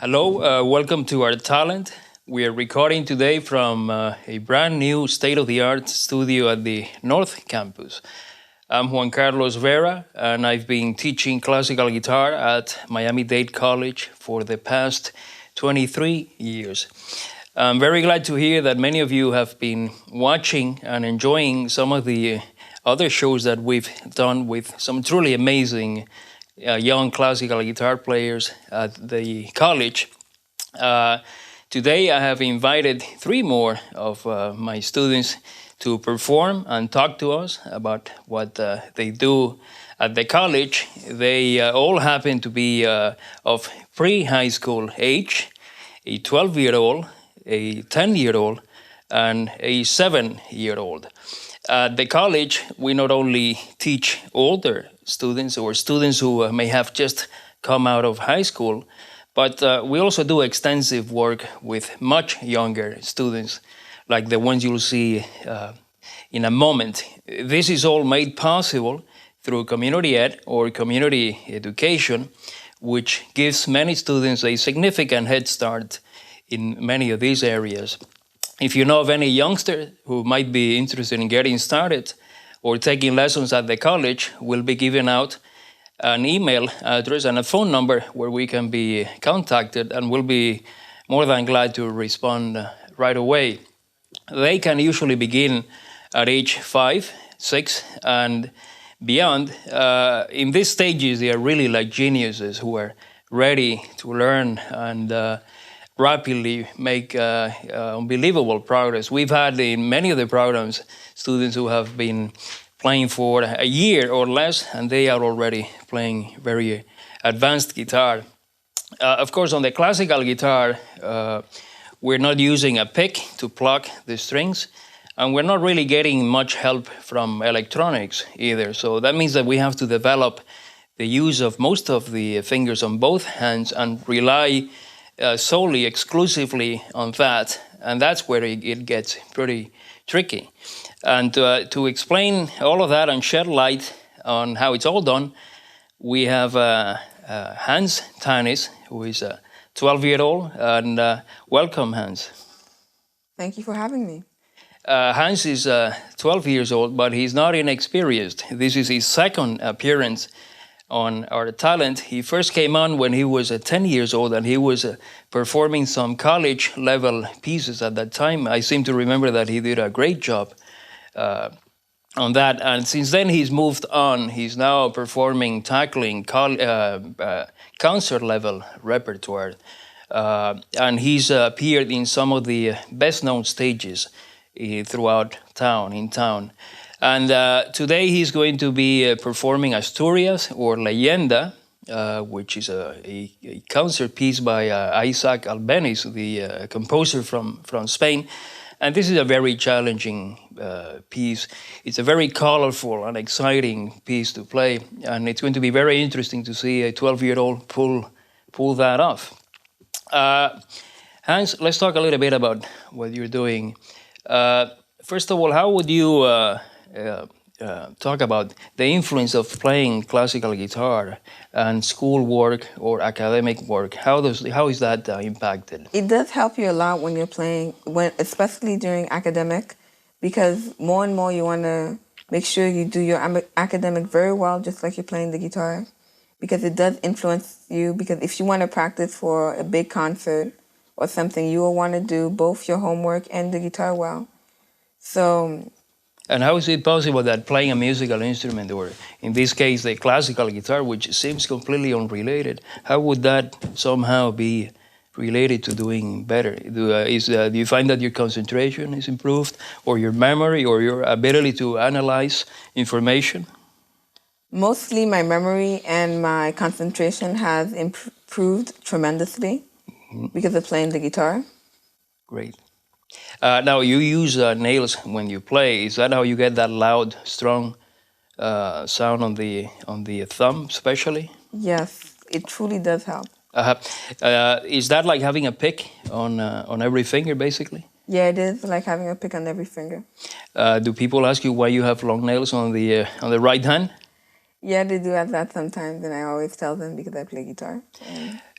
Hello, welcome to our talent. We are recording today from a brand new state-of-the-art studio at the North Campus. I'm Juan Carlos Vera, and I've been teaching classical guitar at Miami-Dade College for the past 23 years. I'm very glad to hear that many of you have been watching and enjoying some of the other shows that we've done with some truly amazing young classical guitar players at the college. Today I have invited three more of my students to perform and talk to us about what they do at the college. They all happen to be of pre-high school age, a 12-year-old, a 10-year-old, and a 7-year-old. At the college, we not only teach older students or students who may have just come out of high school, but we also do extensive work with much younger students, like the ones you'll see in a moment. This is all made possible through community ed or community education, which gives many students a significant head start in many of these areas. If you know of any youngster who might be interested in getting started or taking lessons at the college, we'll be giving out an email address and a phone number where we can be contacted, and we'll be more than glad to respond right away. They can usually begin at age 5, 6, and beyond. In these stages, they are really like geniuses who are ready to learn and rapidly make unbelievable progress. We've had in many of the programs students who have been playing for a year or less, and they are already playing very advanced guitar. Of course, on the classical guitar, we're not using a pick to pluck the strings, and we're not really getting much help from electronics either. So that means that we have to develop the use of most of the fingers on both hands and rely solely, exclusively on that, and that's where it gets pretty tricky. And to explain all of that and shed light on how it's all done, we have Hans Tanis, who is a 12-year-old, and welcome, Hans. Thank you for having me. Hans is 12 years old, but he's not inexperienced. This is his second appearance on our talent. He first came on when he was 10 years old, and he was performing some college level pieces at that time. I seem to remember that he did a great job on that, and since then he's moved on. He's now performing, tackling concert level repertoire, and he's appeared in some of the best known stages throughout town. And today he's going to be performing Asturias or Leyenda, which is a concert piece by Isaac Albeniz, the composer from Spain. And this is a very challenging piece. It's a very colorful and exciting piece to play, and it's going to be very interesting to see a 12-year-old pull that off. Hans, let's talk a little bit about what you're doing. First of all, how would you talk about the influence of playing classical guitar and school work or academic work? How is that impacted? It does help you a lot when you're playing, especially during academic, because more and more you want to make sure you do your academic very well, just like you're playing the guitar, because it does influence you. Because if you want to practice for a big concert or something, you will want to do both your homework and the guitar well. So. And how is it possible that playing a musical instrument, or in this case the classical guitar, which seems completely unrelated, how would that somehow be related to doing better? Do you find that your concentration is improved, or your memory, or your ability to analyze information? Mostly my memory and my concentration has improved tremendously because of playing the guitar. Great. Now, you use nails when you play. Is that how you get that loud, strong sound on the thumb, especially? Yes, it truly does help. Is that like having a pick on every finger, basically? Yeah, it is like having a pick on every finger. Do people ask you why you have long nails on the right hand? Yeah, they do have that sometimes, and I always tell them because I play guitar.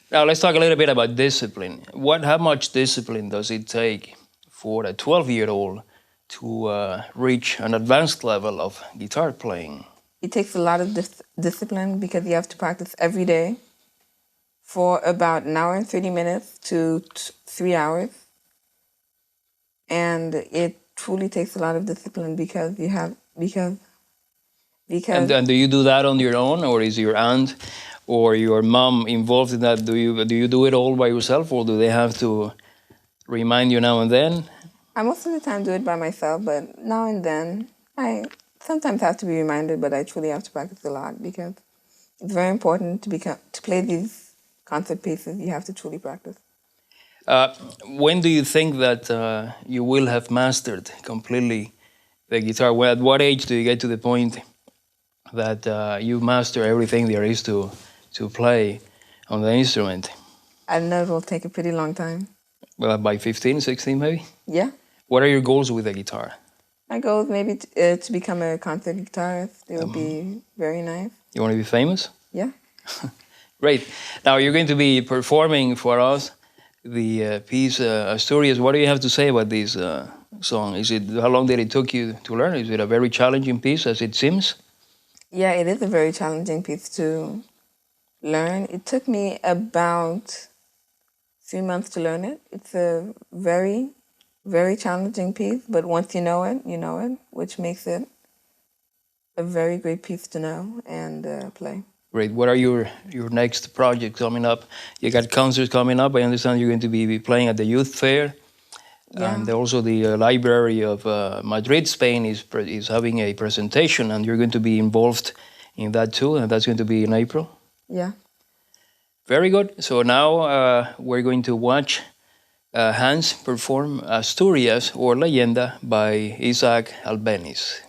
Now let's talk a little bit about discipline. How much discipline does it take for a 12-year-old to reach an advanced level of guitar playing? It takes a lot of discipline because you have to practice every day for about an hour and 30 minutes to 3 hours. And it truly takes a lot of discipline because you have, because And do you do that on your own, or is your aunt or your mom involved in that? Do you do it all by yourself, or do they have to remind you now and then? I most of the time do it by myself, but now and then I sometimes have to be reminded, but I truly have to practice a lot because it's very important to play these concert pieces. You have to truly practice. When do you think that you will have mastered completely the guitar? At what age do you get to the point that you master everything there is to play on the instrument? I know it will take a pretty long time. Well, by 15, 16 maybe? Yeah. What are your goals with the guitar? My goal is maybe to become a concert guitarist. It would be very nice. You want to be famous? Yeah. Great. Now you're going to be performing for us the piece Asturias. What do you have to say about this song? How long did it took you to learn? Is it a very challenging piece as it seems? Yeah, it is a very challenging piece to learn. It took me about 3 months to learn it. It's a very, very challenging piece, but once you know it, which makes it a very great piece to know and play. Great. What are your next projects coming up? You got concerts coming up. I understand you're going to be playing at the youth fair. Yeah. And also the Library of Madrid, Spain is having a presentation, and you're going to be involved in that too, and that's going to be in April. Yeah. Very good. So now we're going to watch Hans perform Asturias or Leyenda by Isaac Albeniz.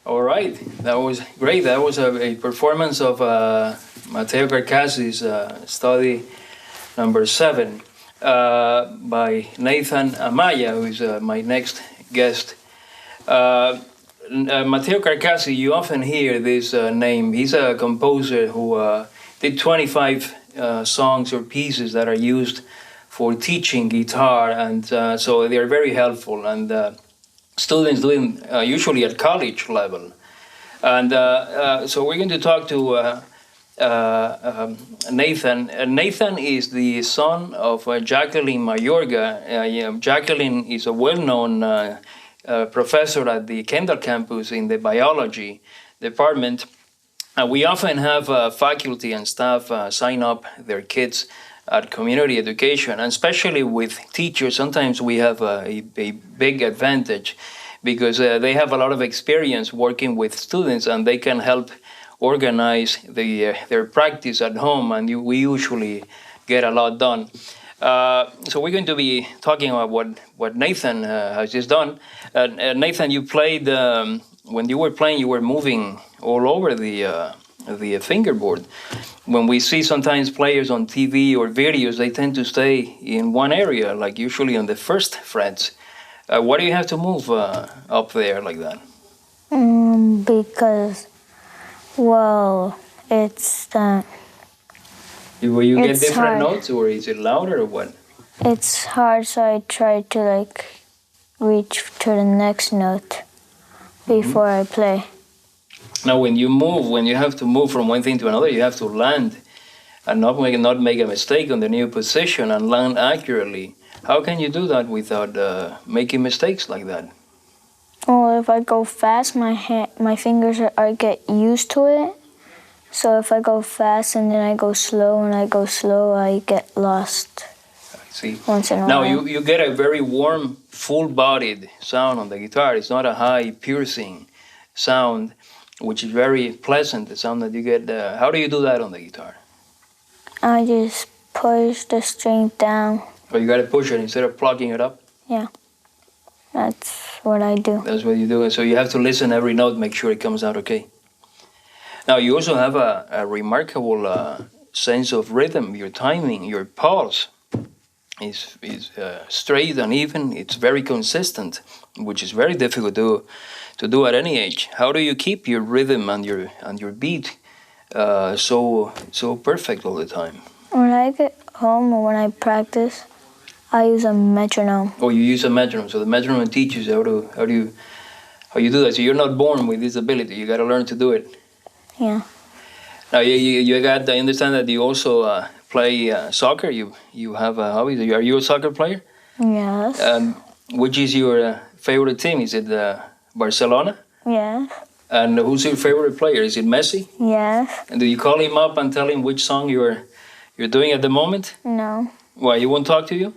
All right, that was great. That was a performance of Matteo Carcassi's study number 7 by Nathan Amaya, who is my next guest. Matteo Carcassi, you often hear this name. He's a composer who did 25 songs or pieces that are used for teaching guitar, and so they are very helpful. And students doing usually at college level. And so we're going to talk to Nathan. Nathan is the son of Jacqueline Mayorga. Jacqueline is a well-known professor at the Kendall campus in the biology department. We often have faculty and staff sign up their kids at community education, and especially with teachers, sometimes we have a big advantage because they have a lot of experience working with students, and they can help organize their practice at home, and we usually get a lot done. So we're going to be talking about what Nathan has just done. Nathan, you played, when you were playing, you were moving all over the fingerboard. When we see sometimes players on TV or videos, they tend to stay in one area, like usually on the first frets. Why do you have to move up there like that? Because, well, it's Will you get it's different hard. notes, or is it louder or what? It's hard, so I try to reach to the next note before I play. Now, when you have to move from one thing to another, you have to land and not make a mistake on the new position and land accurately. How can you do that without making mistakes like that? Well, if I go fast, my fingers get used to it. So if I go fast and then I go slow and I go slow, I get lost. I see. Once in a Now, while. you get a very warm, full-bodied sound on the guitar. It's not a high, piercing sound, which is very pleasant, the sound that you get. How do you do that on the guitar? I just push the string down. Or you got to push it instead of plugging it up? Yeah, that's what I do. That's what you do. And so you have to listen every note, make sure it comes out okay. Now, you also have a remarkable sense of rhythm. Your timing, your pulse is straight and even. It's very consistent, which is very difficult to do at any age. How do you keep your rhythm and your beat so perfect all the time? When I get home or when I practice, I use a metronome. Oh, you use a metronome. So the metronome teaches you how you do that. So you're not born with this ability. You got to learn to do it. Yeah. Now you got. I understand that you also play soccer. You have a hobby. Are you a soccer player? Yes. Which is your favorite team? Is it Barcelona? Yes. And who's your favorite player? Is it Messi? Yes. And do you call him up and tell him which song you're doing at the moment? No. Why, he won't talk to you?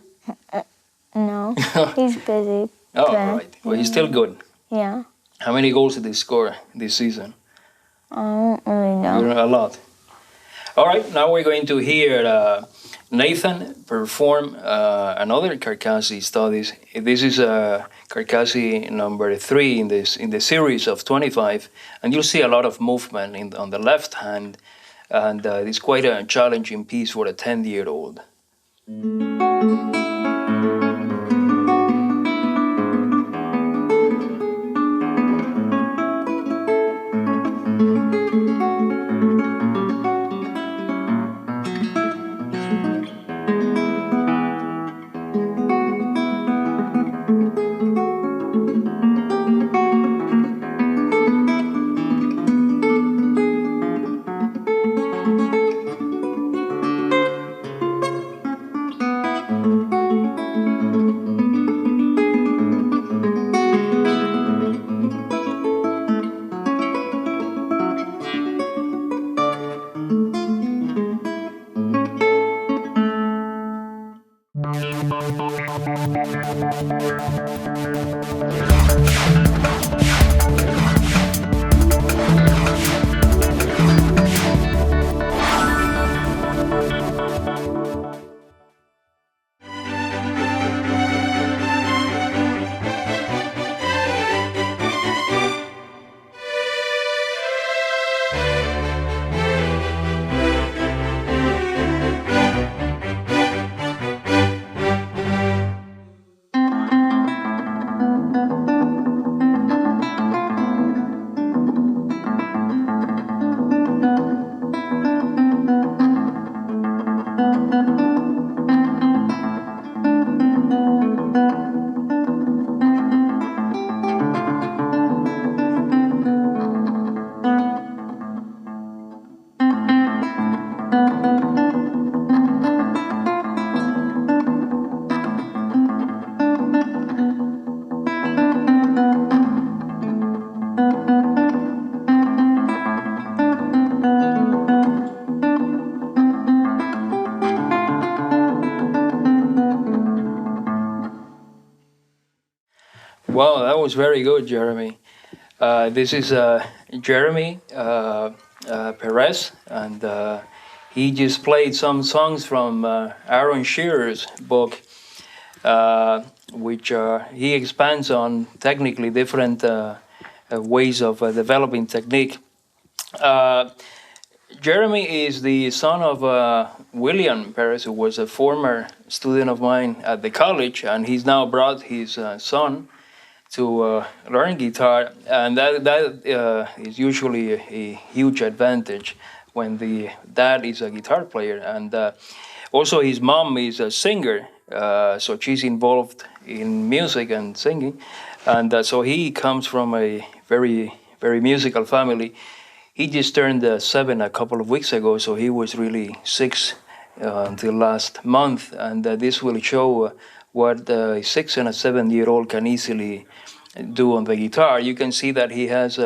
No. He's busy. Oh, right. Well, he's still good. Yeah. How many goals did he score this season? I don't really know. A lot. All right, now we're going to hear Nathan perform another Carcassi studies. This is Carcassi number 3 in the series of 25, and you'll see a lot of movement on the left hand, and it's quite a challenging piece for a 10-year-old. Wow, that was very good, Jeremy. This is Jeremy Perez, and he just played some songs from Aaron Shearer's book, which he expands on technically different ways of developing technique. Jeremy is the son of William Perez, who was a former student of mine at the college, and he's now brought his son to learn guitar, and that is usually a huge advantage when the dad is a guitar player. And also his mom is a singer, so she's involved in music and singing, and so he comes from a very, very musical family. He just turned 7 a couple of weeks ago, so he was really 6 until last month, and this will show what a 6 and a 7-year-old can easily do on the guitar. You can see that he has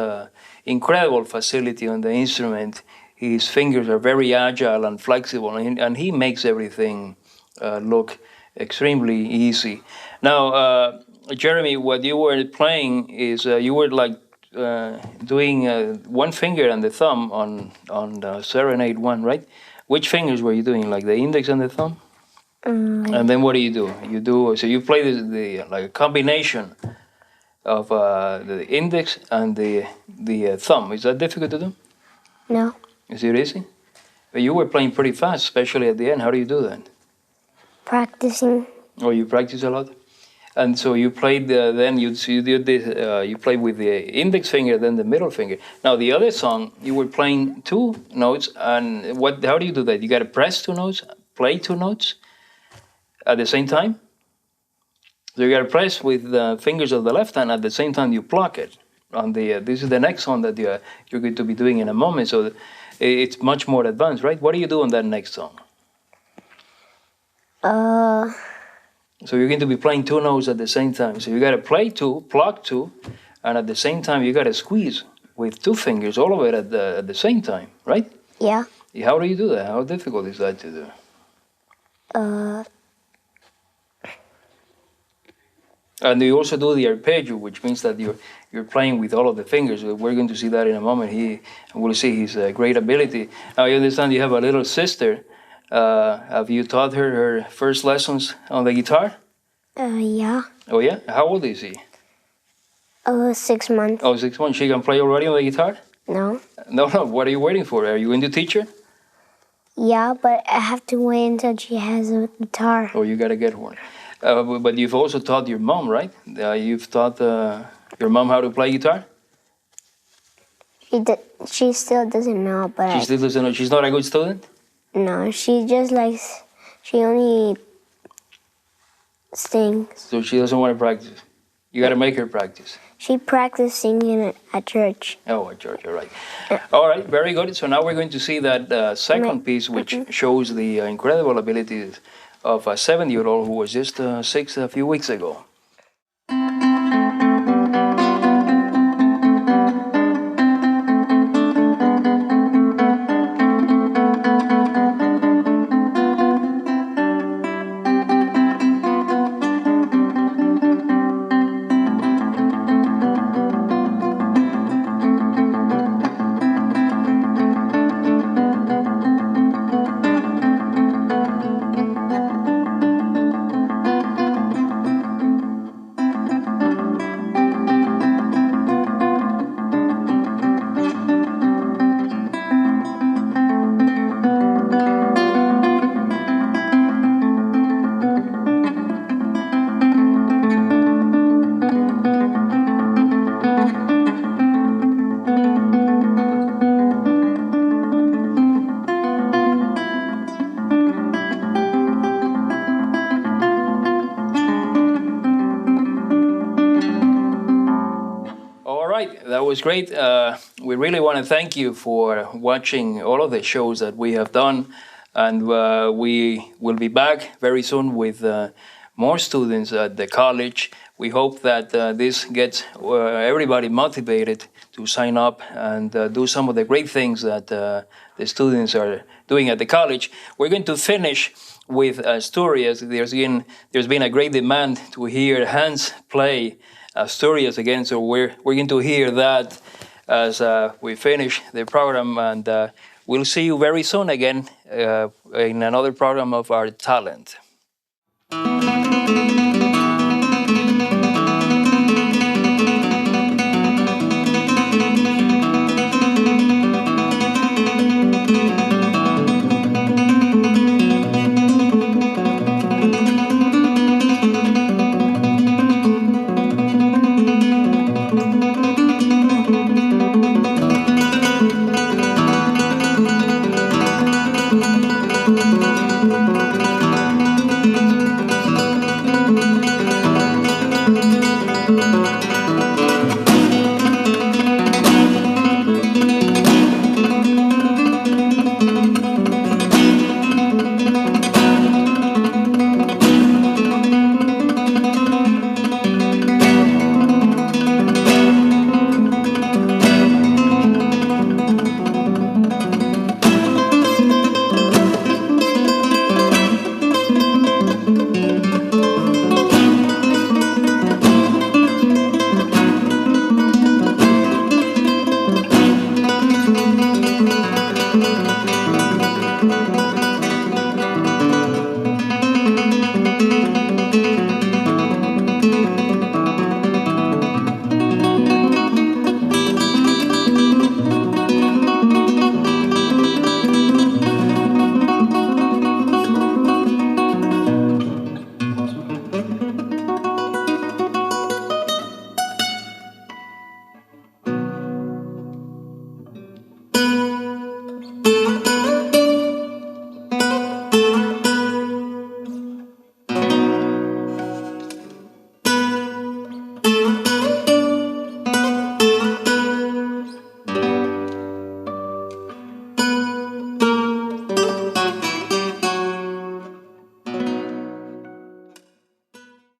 incredible facility on the instrument. His fingers are very agile and flexible, and he makes everything look extremely easy. Now, Jeremy, what you were playing is you were like doing one finger and the thumb on Serenade 1, right? Which fingers were you doing, like the index and the thumb? And then what do? So you play the like a combination of the index and the thumb. Is that difficult to do? No. Is it easy? But you were playing pretty fast, especially at the end. How do you do that? Practicing. Oh, you practice a lot? And so you played, then you did this, you played with the index finger, then the middle finger. Now the other song, you were playing 2 notes, and how do you do that? You got to press 2 notes, play 2 notes at the same time? So you got to press with the fingers of the left hand at the same time you pluck it. On the this is the next song that you're going to be doing in a moment, so it's much more advanced, right? What do you do on that next song? So you're going to be playing two notes at the same time. So you got to play two, pluck two, and at the same time you got to squeeze with two fingers all of it at the same time, right? Yeah. How do you do that? How difficult is that to do? And you also do the arpeggio, which means that you're playing with all of the fingers. We're going to see that in a moment. We'll see his great ability. Now, you understand you have a little sister. Have you taught her first lessons on the guitar? Yeah. Oh, yeah? How old is she? 6 months. Oh, 6 months. She can play already on the guitar? No. No. What are you waiting for? Are you going to teach her? Yeah, but I have to wait until she has a guitar. Oh, you got to get one. But you've also taught your mom, right? You've taught your mom how to play guitar? She still doesn't know, but She still doesn't know. She's not a good student? no, she just likes, she only sings. So she doesn't want to practice. You got to make her practice. She practiced singing at church. Oh, at church, all right. All right, very good. So now we're going to see that second piece, which shows the incredible abilities of a 7-year-old who was just 6 a few weeks ago. That was great. We really want to thank you for watching all of the shows that we have done. And we will be back very soon with more students at the college. We hope that this gets everybody motivated to sign up and do some of the great things that the students are doing at the college. We're going to finish with Asturias. There's been a great demand to hear Hans play Asturias again, so we're going to hear that as we finish the program, and we'll see you very soon again in another program of Our Talent.